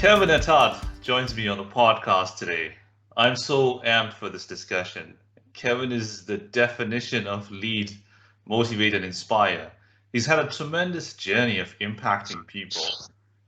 Kevin Attard joins me on the podcast today. I'm so amped for this discussion. Kevin is the definition of lead, motivate, and inspire. He's had a tremendous journey of impacting people.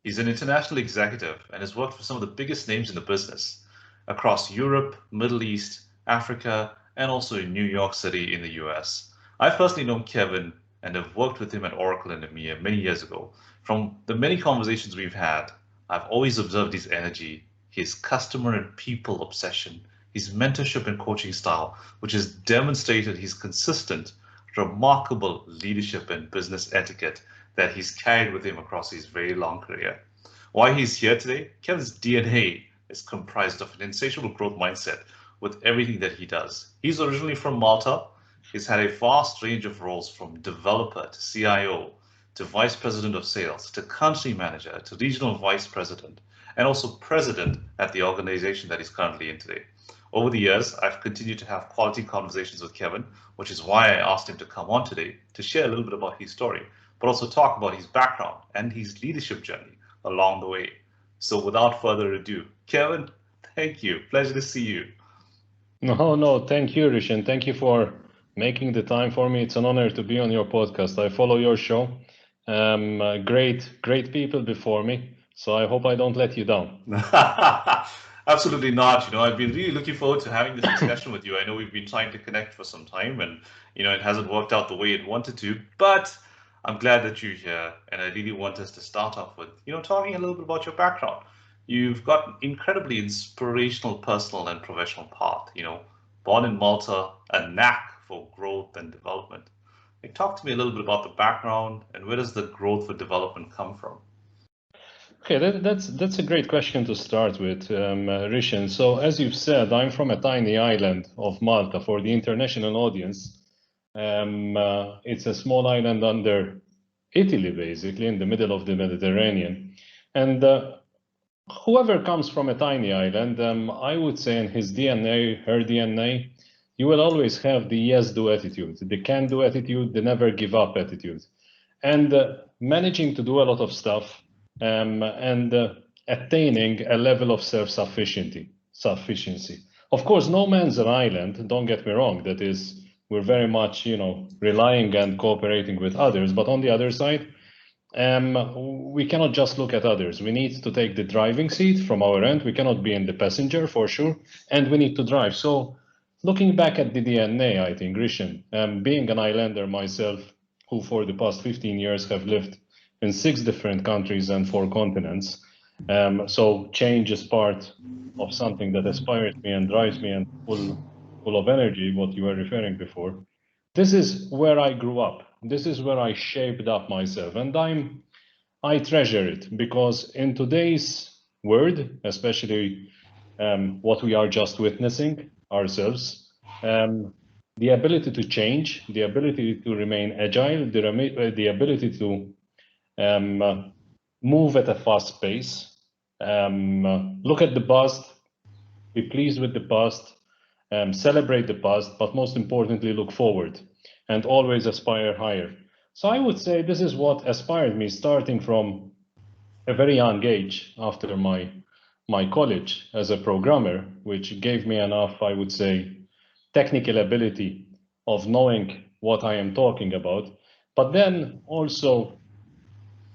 He's an international executive and has worked for some of the biggest names in the business across Europe, Middle East, Africa, and also in New York City in the US. I've personally known Kevin and have worked with him at Oracle and EMEA many years ago. From the many conversations we've had, I've always observed his energy, his customer and people obsession, his mentorship and coaching style, which has demonstrated his consistent, remarkable leadership and business etiquette that he's carried with him across his very long career. Why he's here today? Kevin's DNA is comprised of an insatiable growth mindset with everything that he does. He's originally from Malta. He's had a vast range of roles from developer to CIO to vice president of sales, to country manager, to regional vice president, and also president at the organization that he's currently in today. Over the years, I've continued to have quality conversations with Kevin, which is why I asked him to come on today to share a little bit about his story, but also talk about his background and his leadership journey along the way. So without further ado, Kevin, thank you. Pleasure to see you. No, thank you, Rishan. Thank you for making the time for me. It's an honor to be on your podcast. I follow your show. Great people before me. So I hope I don't let you down. Absolutely not. I've been really looking forward to having this discussion with you. I know we've been trying to connect for some time and, it hasn't worked out the way it wanted to, but I'm glad that you're here. And I really want us to start off with, talking a little bit about your background. You've got an incredibly inspirational personal and professional path, born in Malta, a knack for growth and development. Talk to me a little bit about the background and where does the growth for development come from? Okay, that's a great question to start with, Rishan. So as you've said, I'm from a tiny island of Malta. For the international audience, it's a small island under Italy, basically, in the middle of the Mediterranean. And whoever comes from a tiny island, I would say in his DNA, her DNA, you will always have the yes-do attitude, the can-do attitude, the never-give-up attitude, and managing to do a lot of stuff and attaining a level of self-sufficiency. Of course, no man's an island, don't get me wrong. That is, we're very much, relying and cooperating with others. But on the other side, we cannot just look at others. We need to take the driving seat from our end. We cannot be in the passenger for sure, and we need to drive. So looking back at the DNA, I think, Rishan, being an islander myself, who for the past 15 years have lived in 6 different countries and 4 continents, so change is part of something that inspires me and drives me and full of energy, what you were referring before. This is where I grew up. This is where I shaped up myself, and I treasure it because in today's world, especially what we are just witnessing ourselves, the ability to change, the ability to remain agile, the ability to move at a fast pace, look at the past, be pleased with the past, celebrate the past, but most importantly, look forward and always aspire higher. So I would say this is what inspired me starting from a very young age after my college as a programmer, which gave me enough, I would say, technical ability of knowing what I am talking about, but then also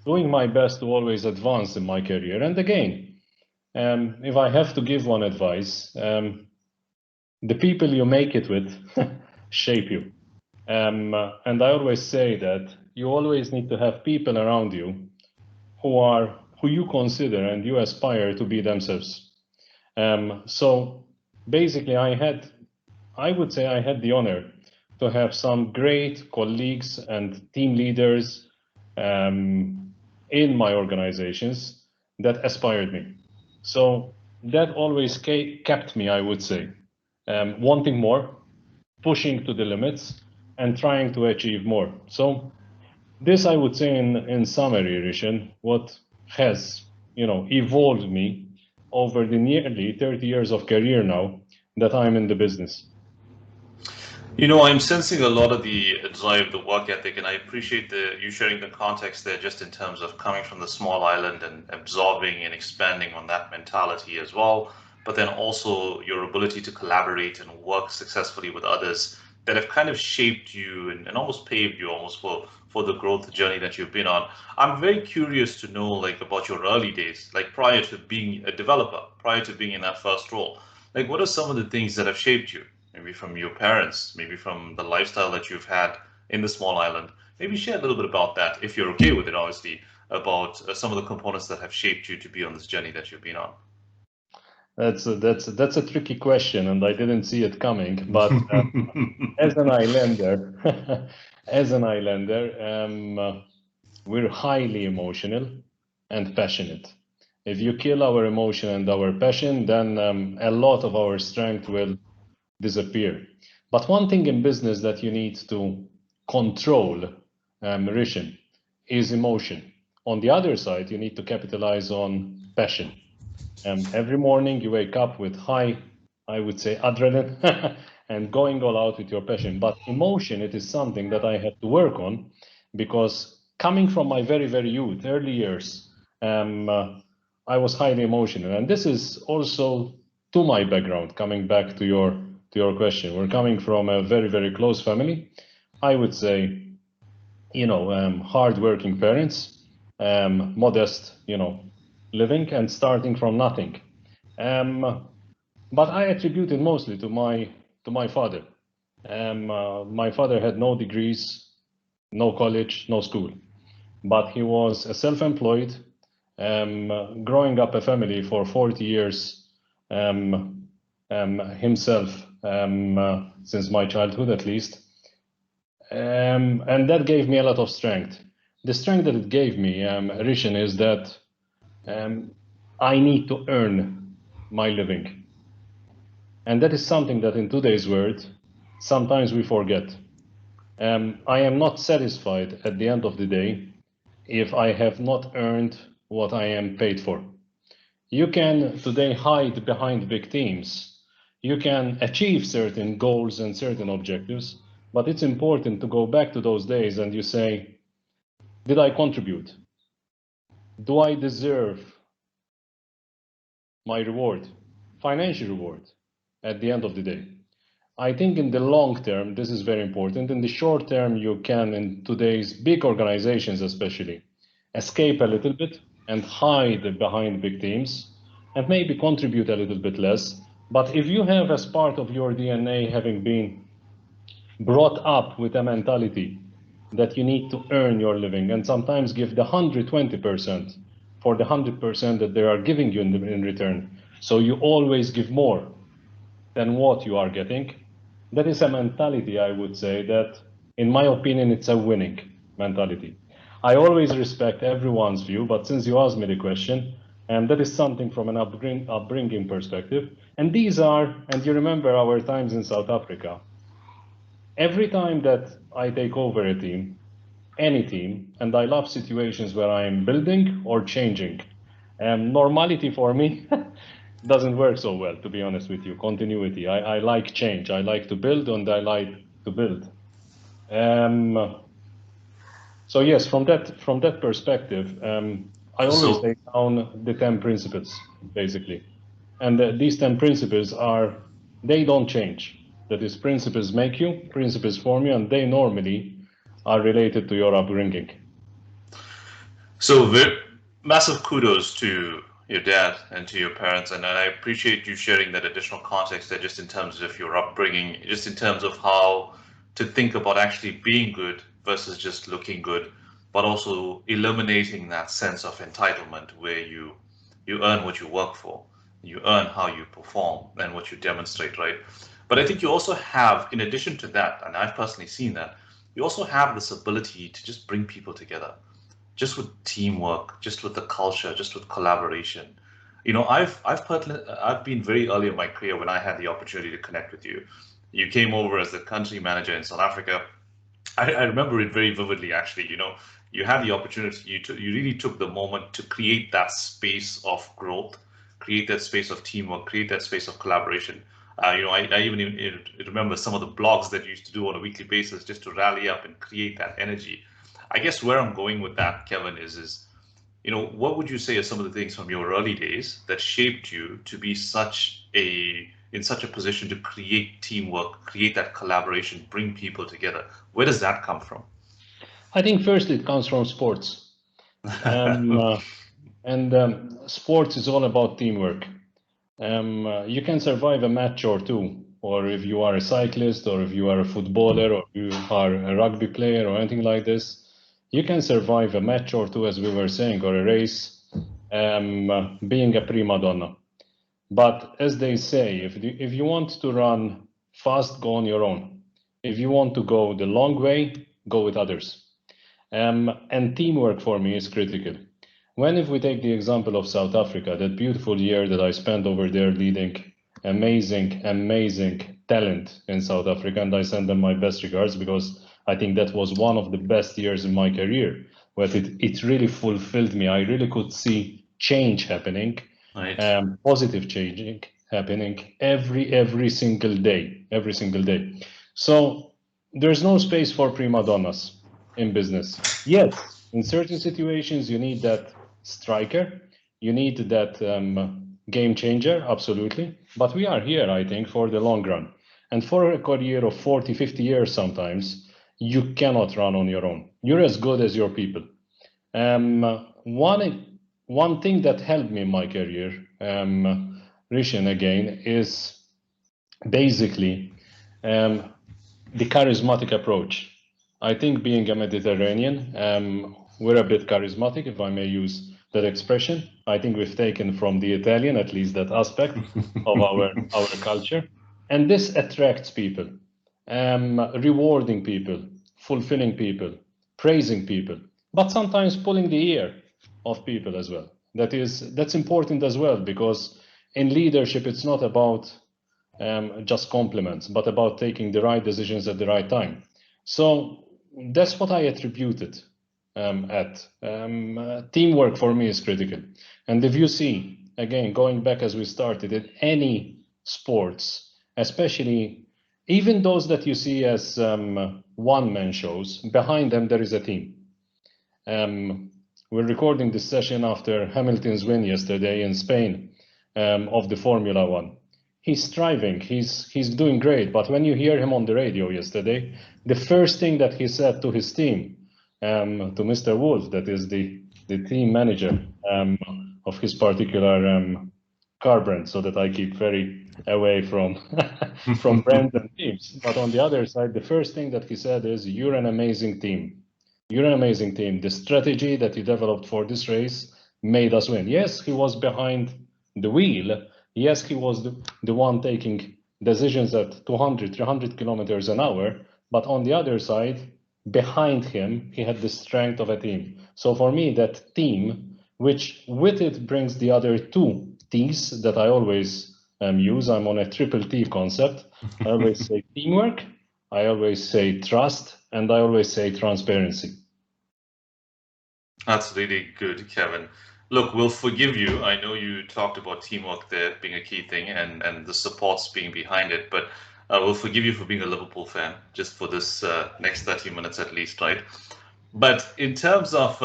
doing my best to always advance in my career. And again, if I have to give one advice, the people you make it with shape you. And I always say that you always need to have people around you who you consider and you aspire to be themselves. So basically, I would say I had the honor to have some great colleagues and team leaders in my organizations that aspired me. So that always kept me, I would say, wanting more, pushing to the limits, and trying to achieve more. So this, I would say, in summary, Rishan, what has evolved me over the nearly 30 years of career now that I'm in the business. I'm sensing a lot of the drive, the work ethic, and I appreciate you sharing the context there just in terms of coming from the small island and absorbing and expanding on that mentality as well. But then also your ability to collaborate and work successfully with others that have kind of shaped you and almost paved you almost for the growth journey that you've been on. I'm very curious to know like about your early days, like prior to being a developer, prior to being in that first role. Like what are some of the things that have shaped you? Maybe from your parents, maybe from the lifestyle that you've had in the small island. Maybe share a little bit about that, if you're okay with it, obviously, about some of the components that have shaped you to be on this journey that you've been on. That's a tricky question, and I didn't see it coming. But as an islander, as an islander, we're highly emotional and passionate. If you kill our emotion and our passion, then a lot of our strength will disappear. But one thing in business that you need to control, Rishan, is emotion. On the other side, you need to capitalize on passion. Every morning you wake up with high, I would say, adrenaline and going all out with your passion. But emotion, it is something that I had to work on because coming from my very, very youth, early years, I was highly emotional. And this is also to my background, coming back to your question. We're coming from a very, very close family. I would say, hardworking parents, modest, living and starting from nothing. But I attribute it mostly to my father. My father had no degrees, no college, no school, but he was a self-employed, growing up a family for 40 years himself, since my childhood at least. And that gave me a lot of strength. The strength that it gave me, Rishan, is that I need to earn my living. And that is something that in today's world, sometimes we forget. I am not satisfied at the end of the day if I have not earned what I am paid for. You can today hide behind big teams. You can achieve certain goals and certain objectives, but it's important to go back to those days and you say, did I contribute? Do I deserve my reward, financial reward, at the end of the day? I think in the long term, this is very important. In the short term, you can, in today's big organizations especially, escape a little bit and hide behind big teams and maybe contribute a little bit less. But if you have as part of your DNA having been brought up with a mentality that you need to earn your living and sometimes give the 120% for the 100% that they are giving you in return, so you always give more than what you are getting, that is a mentality, I would say, that, in my opinion, it's a winning mentality. I always respect everyone's view, but since you asked me the question, and that is something from an upbringing perspective, and these are, and you remember our times in South Africa, every time that I take over a team, any team, and I love situations where I am building or changing, normality for me doesn't work so well, to be honest with you. Continuity. I like change. I like to build, and I like to build. So yes, from that perspective, I always lay down the 10 principles, basically. And these 10 principles they don't change. That is, principles make you, principles form you, and they normally are related to your upbringing. So massive kudos to your dad and to your parents, and I appreciate you sharing that additional context there, just in terms of your upbringing, just in terms of how to think about actually being good versus just looking good, but also eliminating that sense of entitlement where you earn what you work for, you earn how you perform and what you demonstrate, right? But I think you also have, in addition to that, and I've personally seen that, you also have this ability to just bring people together just with teamwork, just with the culture, just with collaboration. I've been very early in my career when I had the opportunity to connect with you. You came over as the country manager in South Africa. I remember it very vividly, actually. You had the opportunity. You really took the moment to create that space of growth, create that space of teamwork, create that space of collaboration. I even remember some of the blogs that you used to do on a weekly basis just to rally up and create that energy. I guess where I'm going with that, Kevin, is what would you say are some of the things from your early days that shaped you to be in such a position to create teamwork, create that collaboration, bring people together? Where does that come from? I think first it comes from sports. Sports is all about teamwork. You can survive a match or two, or if you are a cyclist, or if you are a footballer, or you are a rugby player, or anything like this, you can survive a match or two, as we were saying, or a race, being a prima donna. But as they say, if you want to run fast, go on your own. If you want to go the long way, go with others. And teamwork for me is critical. If we take the example of South Africa, that beautiful year that I spent over there leading amazing talent in South Africa, and I send them my best regards because I think that was one of the best years in my career, where it really fulfilled me. I really could see change happening, Right. Positive changing happening every single day. So there's no space for prima donnas in business. Yes, in certain situations you need that striker, you need that game changer, absolutely. But we are here, I think, for the long run. And for a career of 40, 50 years sometimes, you cannot run on your own. You're as good as your people. One thing that helped me in my career, Rishan, again, is basically the charismatic approach. I think being a Mediterranean, we're a bit charismatic, if I may use that expression. I think we've taken from the Italian, at least that aspect of our culture. And this attracts people, rewarding people, fulfilling people, praising people, but sometimes pulling the ear of people as well. That's important as well, because in leadership, it's not about just compliments, but about taking the right decisions at the right time. So that's what I attributed teamwork for me is critical. And if you see, again, going back as we started, in any sports, especially even those that you see as one-man shows, behind them there is a team. We're recording this session after Hamilton's win yesterday in Spain of the Formula One. He's striving, he's doing great, but when you hear him on the radio yesterday, the first thing that he said to his team, to Mr. Wolf, that is the team manager of his particular car brand, so that I keep very away from from brands and teams. But on the other side, the first thing that he said is, "You're an amazing team. You're an amazing team. The strategy that you developed for this race made us win." Yes, he was behind the wheel. Yes, he was the one taking decisions at 200, 300 kilometers an hour. But on the other side, behind him, he had the strength of a team. So for me, that team, which with it brings the other two T's that I always use, I'm on a triple T concept. I always say teamwork, I always say trust, and I always say transparency. That's really good, Kevin. Look, we'll forgive you. I know you talked about teamwork there being a key thing and the supports being behind it, but we'll forgive you for being a Liverpool fan just for this next 30 minutes at least, right? But in terms of,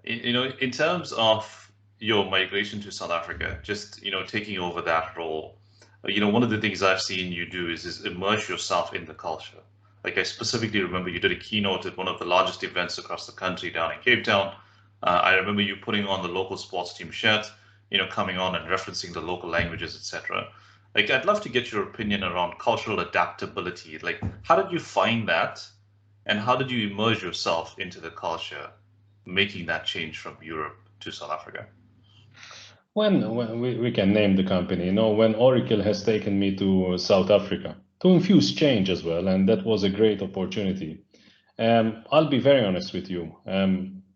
in terms of your migration to South Africa, just, taking over that role, one of the things I've seen you do is immerse yourself in the culture. Like I specifically remember you did a keynote at one of the largest events across the country down in Cape Town. I remember you putting on the local sports team shirt, coming on and referencing the local languages, etc. Like, I'd love to get your opinion around cultural adaptability. Like, how did you find that? And how did you immerse yourself into the culture, making that change from Europe to South Africa? When we can name the company, when Oracle has taken me to South Africa to infuse change as well, and that was a great opportunity. I'll be very honest with you.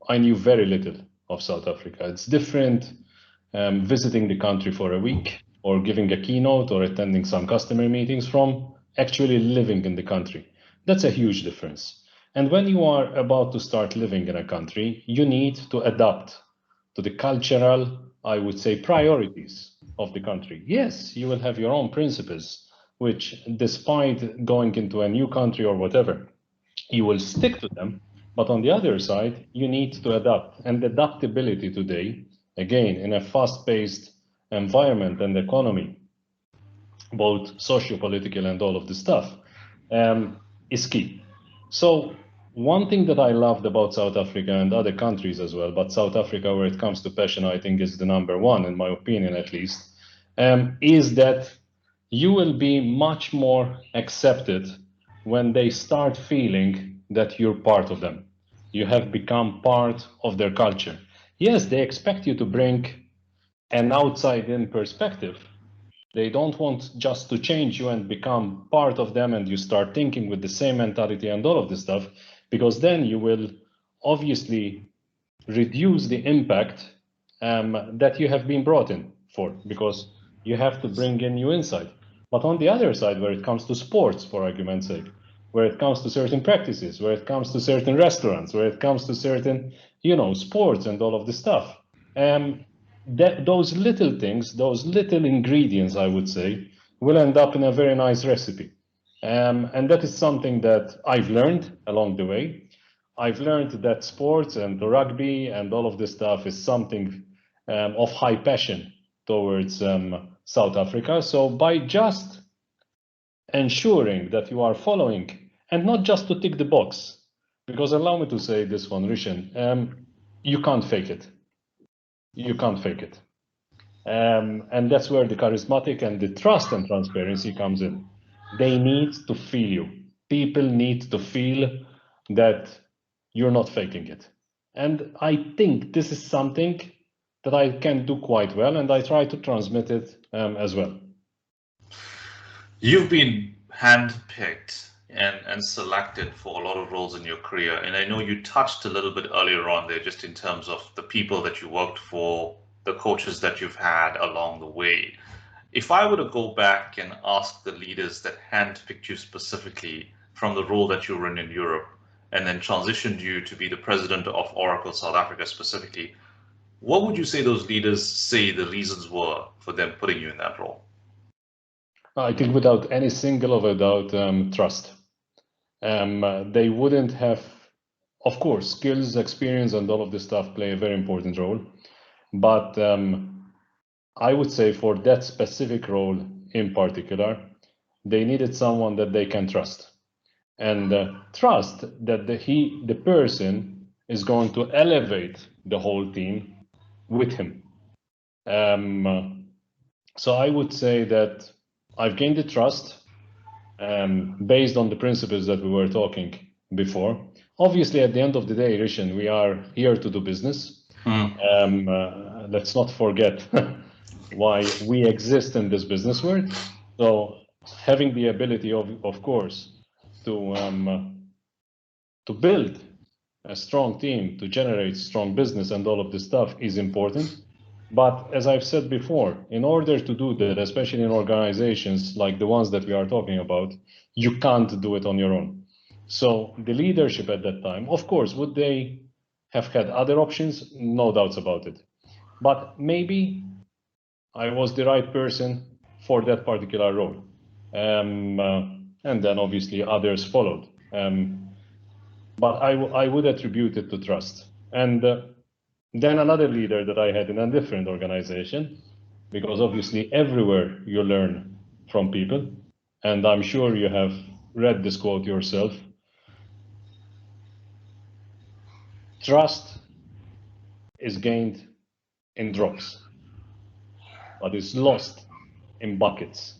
I knew very little of South Africa. It's different visiting the country for a week or giving a keynote or attending some customer meetings from actually living in the country. That's a huge difference. And when you are about to start living in a country, you need to adapt to the cultural I would say, priorities of the country. Yes, you will have your own principles, which despite going into a new country or whatever, you will stick to them. But on the other side, you need to adapt. And adaptability today, again, in a fast-paced environment and economy, both socio-political and all of the stuff, is key. So one thing that I loved about South Africa and other countries as well, but South Africa, where it comes to passion, I think is the number one, in my opinion at least, is that you will be much more accepted when they start feeling that you're part of them. You have become part of their culture. Yes, they expect you to bring an outside-in perspective. They don't want just to change you and become part of them and you start thinking with the same mentality and all of this stuff, because then you will obviously reduce the impact that you have been brought in for, because you have to bring in new insight. But on the other side, where it comes to sports, for argument's sake, where it comes to certain practices, where it comes to certain restaurants, where it comes to certain, sports and all of this stuff, those little things, those little ingredients, I would say, will end up in a very nice recipe. And that is something that I've learned along the way. I've learned that sports and the rugby and all of this stuff is something of high passion towards South Africa. So by just ensuring that you are following, and not just to tick the box, because allow me to say this one, Rishan, you can't fake it. You can't fake it. And that's where the charismatic and the trust and transparency comes in. They need to feel you. People need to feel that you're not faking it. And I think this is something that I can do quite well, and I try to transmit it as well. You've been handpicked and selected for a lot of roles in your career. And I know you touched a little bit earlier on there, just in terms of the people that you worked for, the coaches that you've had along the way. If I were to go back and ask the leaders that handpicked you specifically from the role that you were in Europe, and then transitioned you to be the president of Oracle South Africa specifically, what would you say those leaders say the reasons were for them putting you in that role? I think without any single of a doubt, trust. They wouldn't have, of course, skills, experience, and all of this stuff play a very important role. But I would say for that specific role in particular, they needed someone that they can trust. And trust that the person is going to elevate the whole team with him. So I would say that I've gained the trust based on the principles that we were talking before. Obviously, at the end of the day, Rishan, we are here to do business. Let's not forget why we exist in this business world. So having the ability, of course, to build a strong team, to generate strong business and all of this stuff is important. But as I've said before, in order to do that, especially in organizations like the ones that we are talking about, you can't do it on your own. So the leadership at that time, of course, would they have had other options? No doubts about it. But maybe I was the right person for that particular role. And then obviously others followed. But I would attribute it to trust. And then another leader that I had in a different organization, because obviously everywhere you learn from people, and I'm sure you have read this quote yourself. Trust is gained in drops, but is lost in buckets.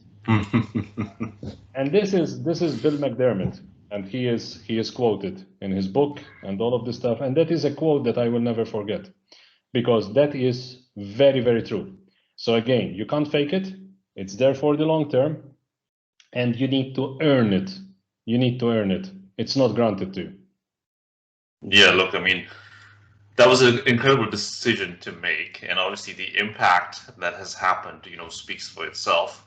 And this is Bill McDermott, and he is quoted in his book and all of this stuff. And that is a quote that I will never forget, because that is very, very true. So again, you can't fake it. It's there for the long term, and you need to earn it. You need to earn it. It's not granted to you. Yeah, look, I mean, that was an incredible decision to make, and obviously the impact that has happened, speaks for itself.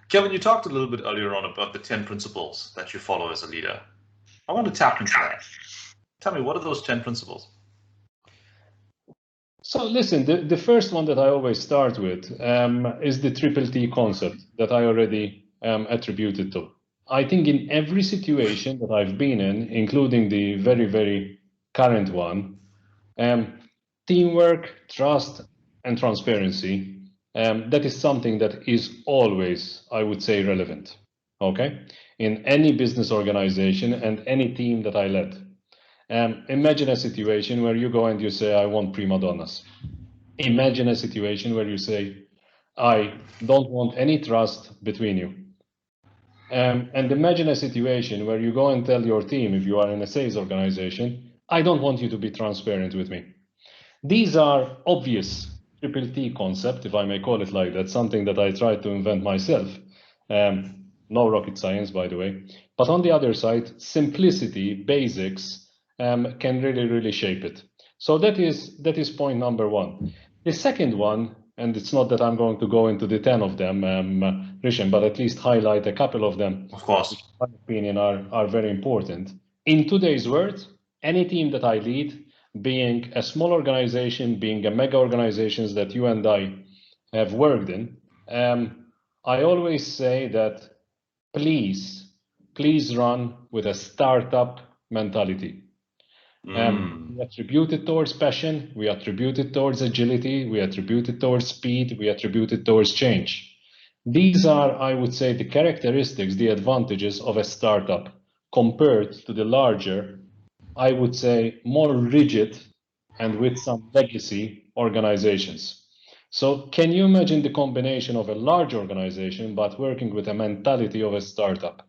Kevin, you talked a little bit earlier on about the 10 principles that you follow as a leader. I want to tap into that. Tell me, what are those 10 principles? So listen, the first one that I always start with is the triple T concept that I already attributed to. I think in every situation that I've been in, including the very, very current one, teamwork, trust, and transparency, that is something that is always, I would say, relevant, okay? In any business organization and any team that I led. Imagine a situation where you go and you say, I want prima donnas. Imagine a situation where you say, I don't want any trust between you. And imagine a situation where you go and tell your team, if you are in a sales organization, I don't want you to be transparent with me. These are obvious triple T concept, if I may call it like that, something that I tried to invent myself. No rocket science, by the way. But on the other side, simplicity, basics, can really, really shape it. So that is point number one. The second one, and it's not that I'm going to go into the 10 of them, Rishan, but at least highlight a couple of them, Of course. which in my opinion are very important. In today's world, any team that I lead, being a small organization, being a mega organizations that you and I have worked in, I always say that please run with a startup mentality. We attribute it towards passion, we attribute it towards agility, we attribute it towards speed, we attribute it towards change. These are, I would say, the characteristics, the advantages of a startup compared to the larger, I would say, more rigid and with some legacy organizations. So can you imagine the combination of a large organization but working with a mentality of a startup?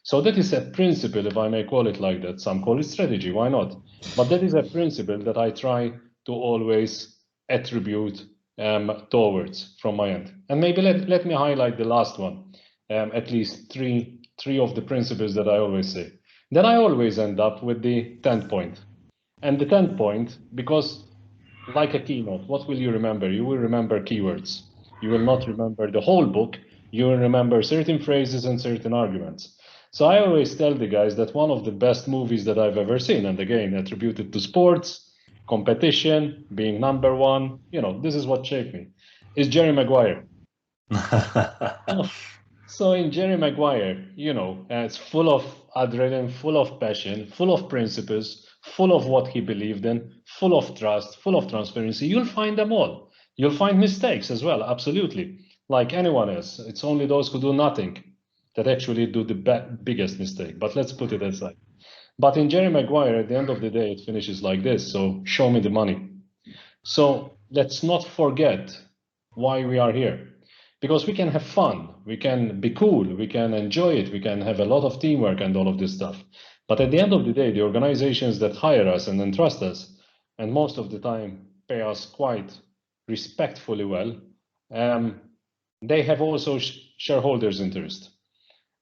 So that is a principle, if I may call it like that. Some call it strategy, why not? But that is a principle that I try to always attribute towards from my end. And maybe let me highlight the last one, at least three of the principles that I always say. Then I always end up with the 10th point. And the 10th point, because like a keynote, what will you remember? You will remember keywords. You will not remember the whole book. You will remember certain phrases and certain arguments. So I always tell the guys that one of the best movies that I've ever seen, and again, attributed to sports, competition, being number one, this is what shaped me, is Jerry Maguire. So in Jerry Maguire, it's full of adrenaline, full of passion, full of principles, full of what he believed in, full of trust, full of transparency. You'll find them all. You'll find mistakes as well, absolutely, like anyone else. It's only those who do nothing that actually do the biggest mistake. But let's put it aside. But in Jerry Maguire, at the end of the day, it finishes like this. So show me the money. So let's not forget why we are here. Because we can have fun, we can be cool, we can enjoy it, we can have a lot of teamwork and all of this stuff. But at the end of the day, the organizations that hire us and entrust us, and most of the time pay us quite respectfully well, they have also shareholders' interest.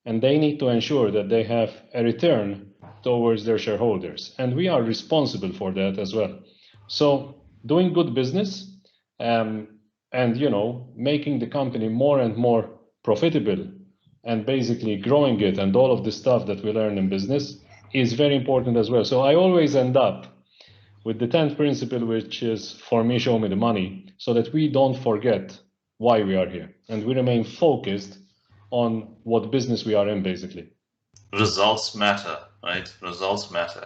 And they need to ensure that they have a return towards their shareholders. And we are responsible for that as well. So doing good business, and making the company more and more profitable and basically growing it and all of the stuff that we learn in business is very important as well. So I always end up with the 10th principle, which is, for me, show me the money, so that we don't forget why we are here and we remain focused on what business we are in, basically. Results matter, right? Results matter.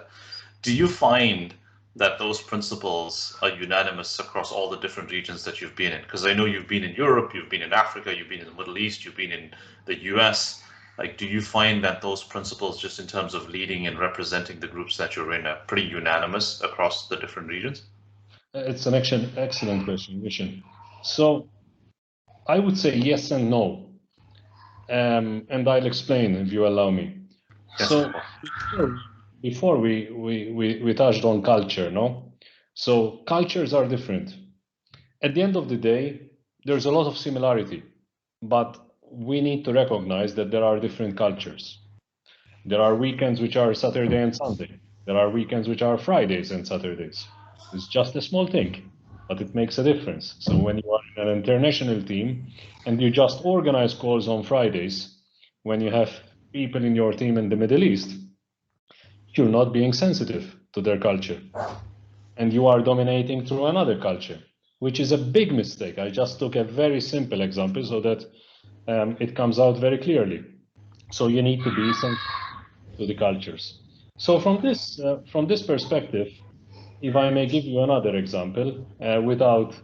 Do you find that those principles are unanimous across all the different regions that you've been in? Because I know you've been in Europe, you've been in Africa, you've been in the Middle East, you've been in the US. Like, do you find that those principles, just in terms of leading and representing the groups that you're in, are pretty unanimous across the different regions? It's an excellent question, Vishen. So I would say yes and no. And I'll explain if you allow me. Yes, So before we touched on culture, no? So cultures are different. At the end of the day, there's a lot of similarity, but we need to recognize that there are different cultures. There are weekends which are Saturday and Sunday. There are weekends which are Fridays and Saturdays. It's just a small thing, but it makes a difference. So when you are in an international team and you just organize calls on Fridays, when you have people in your team in the Middle East, you're not being sensitive to their culture. And you are dominating through another culture. which is a big mistake. I just took a very simple example so that it comes out very clearly. So you need to be sensitive to the cultures. So from this perspective, if I may give you another example, without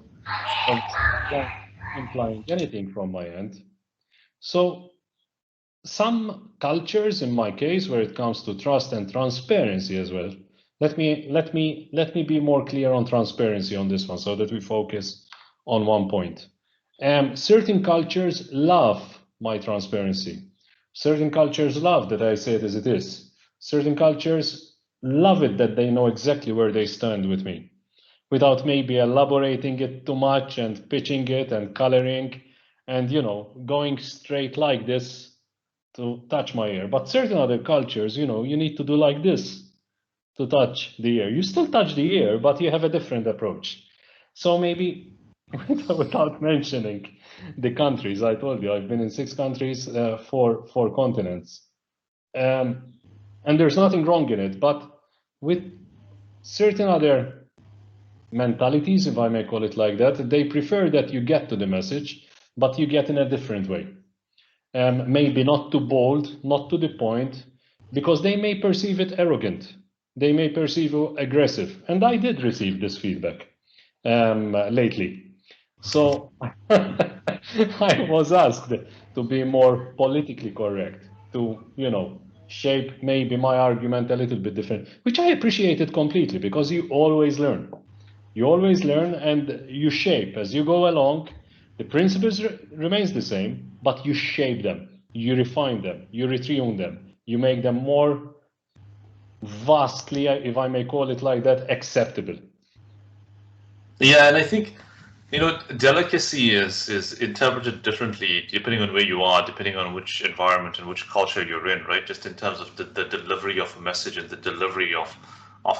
implying anything from my end. So some cultures, in my case, where it comes to trust and transparency as well, let me be more clear on transparency on this one so that we focus on one point. Certain cultures love my transparency. Certain cultures love that I say it as it is. Certain cultures love it that they know exactly where they stand with me, without maybe elaborating it too much and pitching it and coloring and, you know, going straight like this to touch my ear. But certain other cultures, you know, you need to do like this to touch the ear. You still touch the ear, but you have a different approach. So maybe without mentioning the countries, I told you I've been in 6 countries, 4 continents. And there's nothing wrong in it, but with certain other mentalities, if I may call it like that, they prefer that you get to the message, but you get in a different way. Maybe not too bold, not to the point, because they may perceive it arrogant. They may perceive you aggressive. And I did receive this feedback lately. So I was asked to be more politically correct, to, you know, shape maybe my argument a little bit different, which I appreciated completely, because you always learn. You always learn and you shape as you go along. The principles remains the same, but you shape them, you refine them, you retune them, you make them more vastly, if I may call it like that, acceptable. Yeah, and I think, you know, delicacy is interpreted differently depending on where you are, depending on which environment and which culture you're in, right? Just in terms of the delivery of a message and the delivery of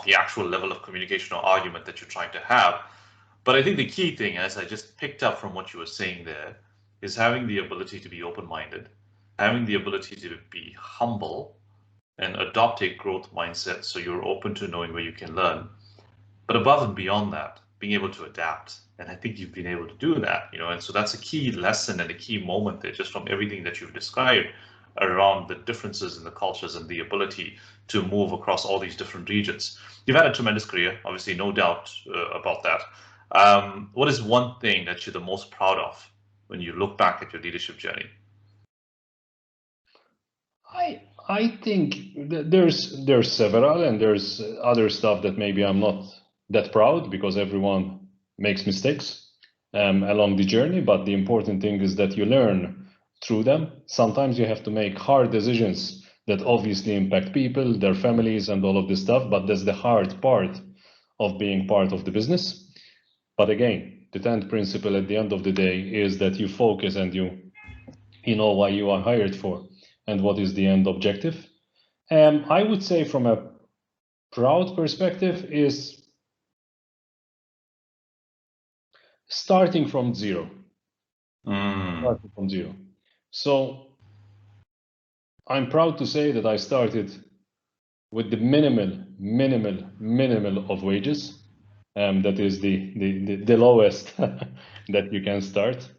the actual level of communication or argument that you're trying to have. But I think the key thing, as I just picked up from what you were saying there, is having the ability to be open-minded, having the ability to be humble and adopt a growth mindset so you're open to knowing where you can learn. But above and beyond that, being able to adapt. And I think you've been able to do that, you know, and so that's a key lesson and a key moment there, just from everything that you've described around the differences in the cultures and the ability to move across all these different regions. You've had a tremendous career, obviously, no doubt about that. What is one thing that you're the most proud of when you look back at your leadership journey? I think there's several, and there's other stuff that maybe I'm not that proud, because everyone makes mistakes along the journey. But the important thing is that you learn through them. Sometimes you have to make hard decisions that obviously impact people, their families, and all of this stuff. But that's the hard part of being part of the business. But again, the 10th principle at the end of the day is that you focus and you know why you are hired for and what is the end objective. I would say from a proud perspective is starting from zero. Starting from zero. So I'm proud to say that I started with the minimal of wages. That is the lowest that you can start.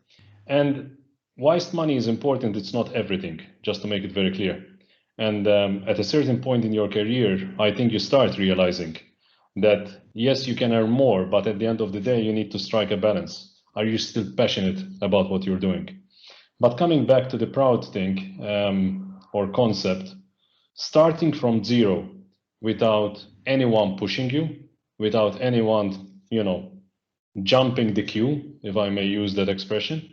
And whilst money is important, it's not everything, just to make it very clear. And at a certain point in your career, I think you start realizing that, yes, you can earn more, but at the end of the day, you need to strike a balance. Are you still passionate about what you're doing? But coming back to the proud thing or concept, starting from zero without anyone pushing you, without anyone, you know, jumping the queue, if I may use that expression,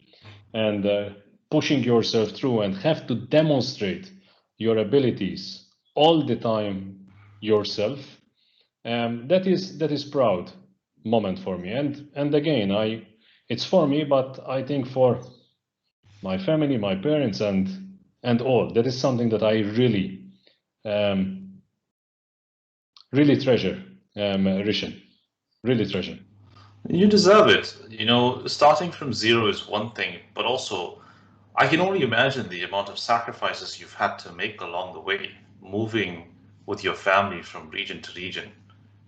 and pushing yourself through and have to demonstrate your abilities all the time yourself, that is proud moment for me. And again, it's for me, but I think for my family, my parents, and all, that is something that I really treasure, Rishan, really treasure. You deserve it. You know, starting from zero is one thing, but also I can only imagine the amount of sacrifices you've had to make along the way, moving with your family from region to region,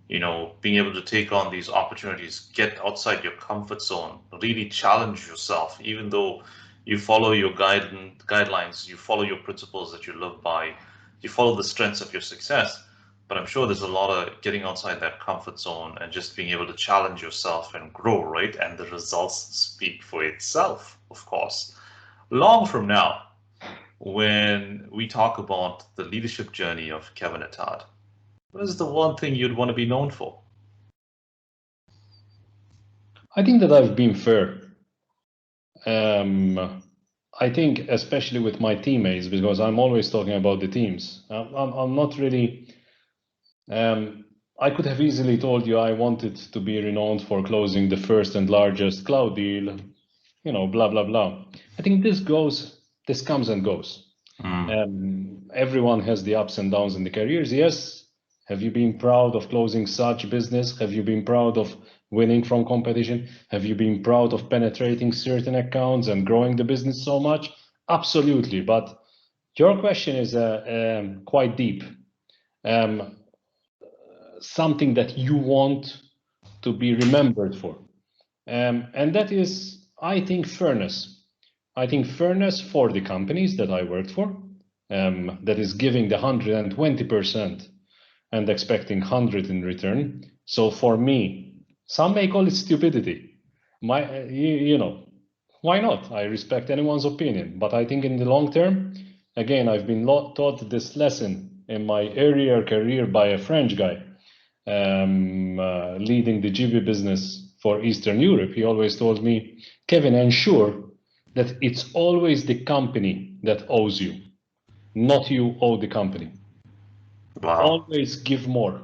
being able to take on these opportunities, get outside your comfort zone, really challenge yourself, even though you follow your guidelines, you follow your principles that you live by, you follow the strengths of your success. But I'm sure there's a lot of getting outside that comfort zone and just being able to challenge yourself and grow, right? And the results speak for itself, of course. Long from now, when we talk about the leadership journey of Kevin Attard, what is the one thing you'd want to be known for? I think that I've been fair. I think especially with my teammates, because I'm always talking about the teams. I'm not really, I could have easily told you I wanted to be renowned for closing the first and largest cloud deal, blah, blah, blah. I think this comes and goes. Everyone has the ups and downs in the careers. Yes. Have you been proud of closing such business? Have you been proud of winning from competition? Have you been proud of penetrating certain accounts and growing the business so much? Absolutely. But your question is quite deep. Something that you want to be remembered for. And that is, I think, fairness. I think fairness for the companies that I worked for, that is giving the 120% and expecting 100 in return. So for me, some may call it stupidity. Why not? I respect anyone's opinion, but I think in the long term, again, I've been taught this lesson in my earlier career by a French guy leading the GB business for Eastern Europe. He always told me, Kevin, ensure that it's always the company that owes you, not you owe the company. Wow. Always give more.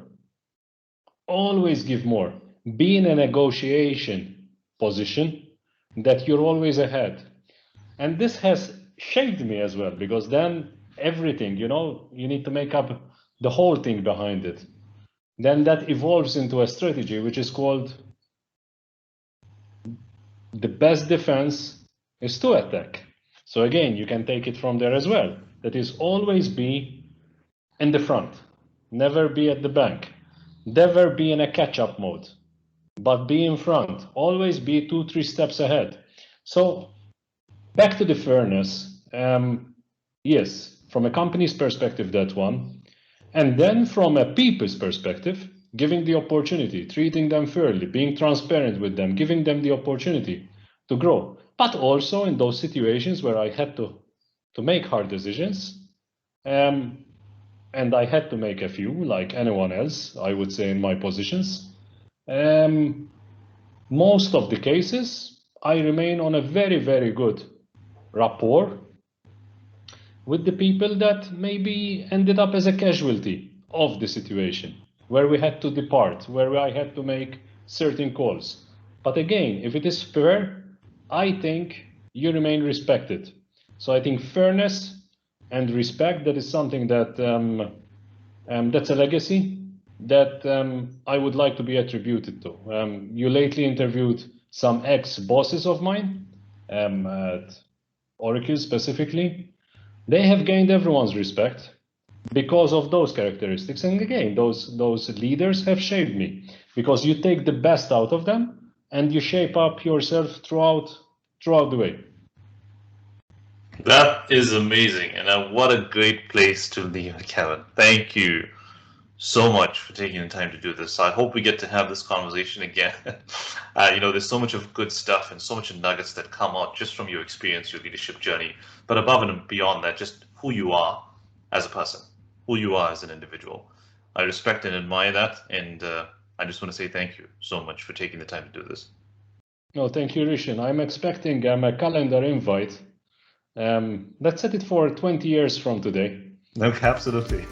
Always give more. Be in a negotiation position that you're always ahead. And this has shaped me as well, because then everything, you need to make up the whole thing behind it. Then that evolves into a strategy, which is called the best defense is to attack. So again, you can take it from there as well. That is, always be in the front, never be at the back, never be in a catch-up mode, but be in front, always be 2-3 steps ahead. So back to the fairness. Yes, from a company's perspective, that one. And then from a people's perspective, giving the opportunity, treating them fairly, being transparent with them, giving them the opportunity to grow. But also in those situations where I had to make hard decisions, and I had to make a few, like anyone else, I would say, in my positions. Most of the cases, I remain on a very, very good rapport with the people that maybe ended up as a casualty of the situation, where we had to depart, where I had to make certain calls. But again, if it is fair, I think you remain respected. So I think fairness and respect, that is something that that's a legacy that I would like to be attributed to. You lately interviewed some ex-bosses of mine at Oracle specifically. They have gained everyone's respect because of those characteristics. And again, those leaders have shaped me, because you take the best out of them and you shape up yourself throughout the way. That is amazing, and what a great place to leave it, Kevin. Thank you so much for taking the time to do this. I hope we get to have this conversation again. There's so much of good stuff and so much nuggets that come out just from your experience, your leadership journey, but above and beyond that, just who you are as a person, who you are as an individual. I respect and admire that, and I just want to say thank you so much for taking the time to do this. No, thank you, Rishan. I'm expecting a calendar invite. Let's set it for 20 years from today. Okay, absolutely.